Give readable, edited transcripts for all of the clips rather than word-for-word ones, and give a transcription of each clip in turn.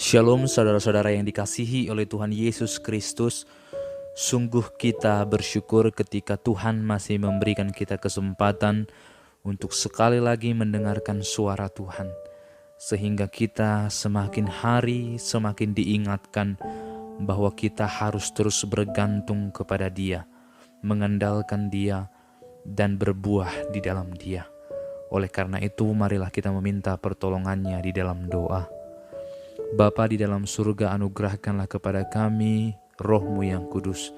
Shalom saudara-saudara yang dikasihi oleh Tuhan Yesus Kristus. Sungguh kita bersyukur ketika Tuhan masih memberikan kita kesempatan untuk sekali lagi mendengarkan suara Tuhan. Sehingga kita semakin hari semakin diingatkan bahwa kita harus terus bergantung kepada Dia, mengandalkan Dia, dan berbuah di dalam Dia. Oleh karena itu, marilah kita meminta pertolongannya di dalam doa. Bapa di dalam surga, anugerahkanlah kepada kami Roh-Mu yang kudus,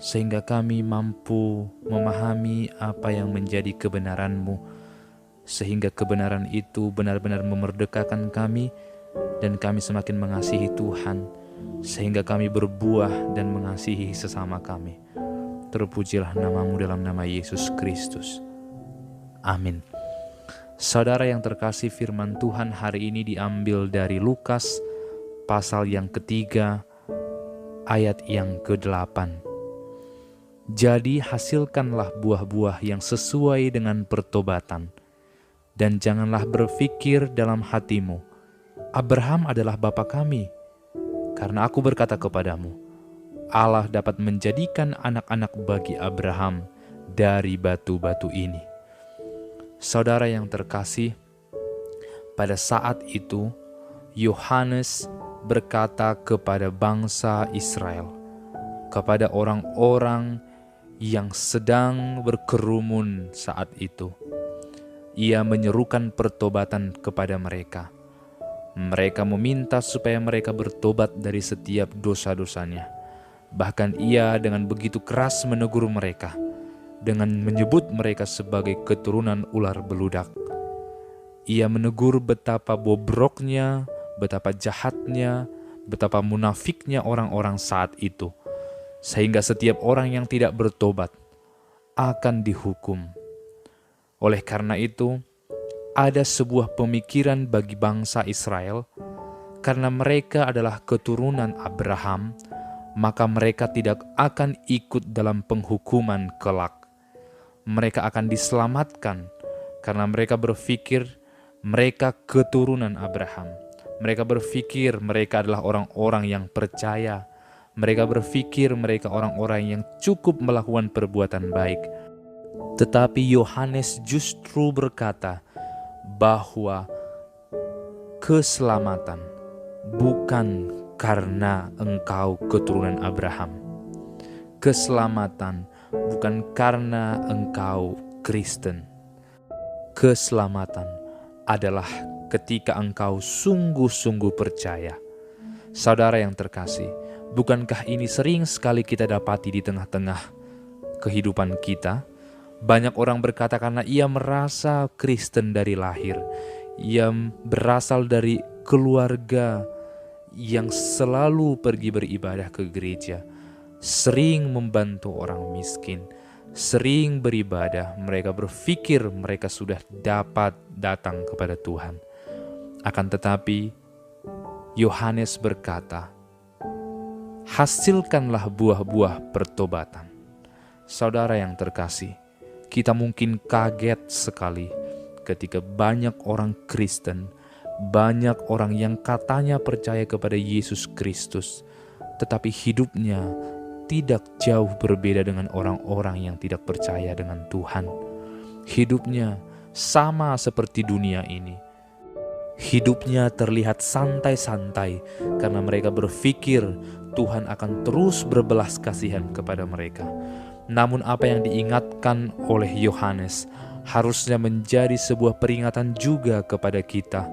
sehingga kami mampu memahami apa yang menjadi kebenaran-Mu, sehingga kebenaran itu benar-benar memerdekakan kami, dan kami semakin mengasihi Tuhan, sehingga kami berbuah dan mengasihi sesama kami. Terpujilah nama-Mu dalam nama Yesus Kristus. Amin. Saudara yang terkasih, firman Tuhan hari ini diambil dari Lukas pasal yang ketiga ayat yang ke-8. Jadi hasilkanlah buah-buah yang sesuai dengan pertobatan, dan janganlah berpikir dalam hatimu, Abraham adalah bapa kami. Karena aku berkata kepadamu, Allah dapat menjadikan anak-anak bagi Abraham dari batu-batu ini. Saudara yang terkasih, pada saat itu Yohanes berkata kepada bangsa Israel, kepada orang-orang yang sedang berkerumun saat itu. Ia menyerukan pertobatan kepada mereka. Mereka meminta supaya mereka bertobat dari setiap dosa-dosanya. Bahkan ia dengan begitu keras menegur mereka, dengan menyebut mereka sebagai keturunan ular beludak. Ia menegur betapa bobroknya, betapa jahatnya, betapa munafiknya orang-orang saat itu, sehingga setiap orang yang tidak bertobat akan dihukum. Oleh karena itu, ada sebuah pemikiran bagi bangsa Israel, karena mereka adalah keturunan Abraham, maka mereka tidak akan ikut dalam penghukuman kelak. Mereka akan diselamatkan karena mereka berpikir mereka keturunan Abraham. Mereka berpikir mereka adalah orang-orang yang percaya. Mereka berpikir mereka orang-orang yang cukup melakukan perbuatan baik. Tetapi Yohanes justru berkata bahwa keselamatan bukan karena engkau keturunan Abraham. Keselamatan bukan karena engkau Kristen. Keselamatan adalah ketika engkau sungguh-sungguh percaya. Saudara yang terkasih, bukankah ini sering sekali kita dapati di tengah-tengah kehidupan kita? Banyak orang berkata karena ia merasa Kristen dari lahir, ia berasal dari keluarga yang selalu pergi beribadah ke gereja, sering membantu orang miskin, sering beribadah, mereka berpikir mereka sudah dapat datang kepada Tuhan. Akan tetapi, Yohanes berkata, hasilkanlah buah-buah pertobatan. Saudara yang terkasih, kita mungkin kaget sekali ketika banyak orang Kristen, banyak orang yang katanya percaya kepada Yesus Kristus, tetapi hidupnya tidak jauh berbeda dengan orang-orang yang tidak percaya dengan Tuhan. Hidupnya sama seperti dunia ini. Hidupnya terlihat santai-santai karena mereka berpikir Tuhan akan terus berbelas kasihan kepada mereka. Namun apa yang diingatkan oleh Yohanes harusnya menjadi sebuah peringatan juga kepada kita,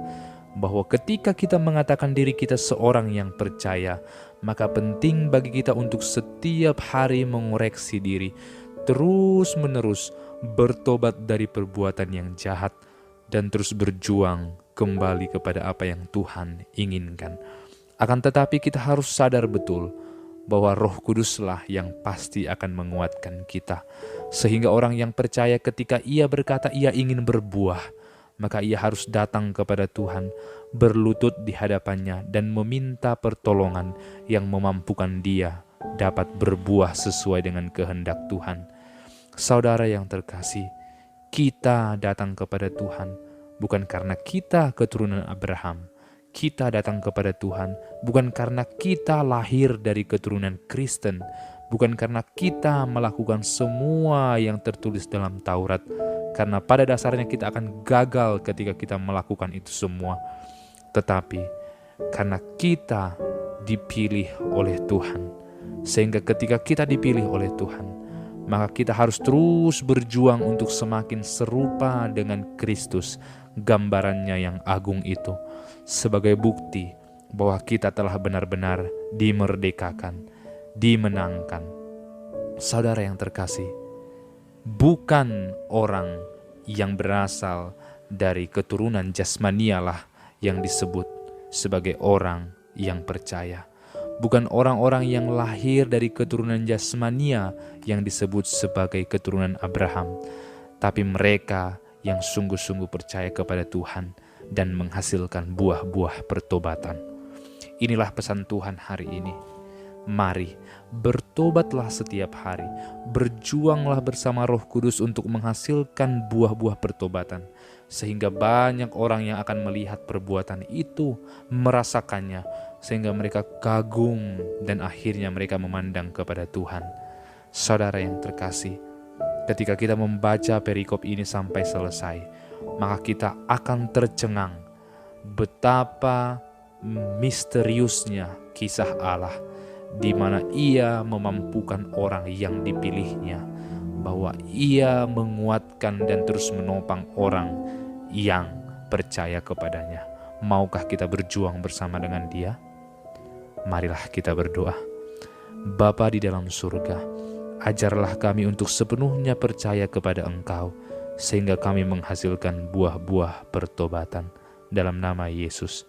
bahwa ketika kita mengatakan diri kita seorang yang percaya, maka penting bagi kita untuk setiap hari mengoreksi diri, terus-menerus bertobat dari perbuatan yang jahat, dan terus berjuang kembali kepada apa yang Tuhan inginkan. Akan tetapi kita harus sadar betul bahwa Roh Kuduslah yang pasti akan menguatkan kita, sehingga orang yang percaya ketika ia berkata ia ingin berbuah, maka ia harus datang kepada Tuhan, berlutut di hadapannya dan meminta pertolongan yang memampukan dia dapat berbuah sesuai dengan kehendak Tuhan. Saudara yang terkasih, kita datang kepada Tuhan bukan karena kita keturunan Abraham. kita datang kepada Tuhan bukan karena kita lahir dari keturunan Kristen, bukan karena kita melakukan semua yang tertulis dalam Taurat, karena pada dasarnya kita akan gagal ketika kita melakukan itu semua. Tetapi karena kita dipilih oleh Tuhan, sehingga ketika kita dipilih oleh Tuhan, maka kita harus terus berjuang untuk semakin serupa dengan Kristus, gambarannya yang agung itu, sebagai bukti bahwa kita telah benar-benar dimerdekakan, dimenangkan. Saudara yang terkasih, bukan orang yang berasal dari keturunan jasmanialah yang disebut sebagai orang yang percaya. Bukan orang-orang yang lahir dari keturunan jasmania yang disebut sebagai keturunan Abraham, tapi mereka yang sungguh-sungguh percaya kepada Tuhan dan menghasilkan buah-buah pertobatan. Inilah pesan Tuhan hari ini. Mari, bertobatlah setiap hari, berjuanglah bersama Roh Kudus untuk menghasilkan buah-buah pertobatan, sehingga banyak orang yang akan melihat perbuatan itu, merasakannya, sehingga mereka kagum dan akhirnya mereka memandang kepada Tuhan. Saudara yang terkasih, ketika kita membaca perikop ini sampai selesai, maka kita akan tercengang betapa misteriusnya kisah Allah, di mana Ia memampukan orang yang dipilihnya, bahwa Ia menguatkan dan terus menopang orang yang percaya kepadanya. Maukah kita berjuang bersama dengan Dia? Marilah kita berdoa. Bapa di dalam surga, ajarlah kami untuk sepenuhnya percaya kepada Engkau, sehingga kami menghasilkan buah-buah pertobatan. Dalam nama Yesus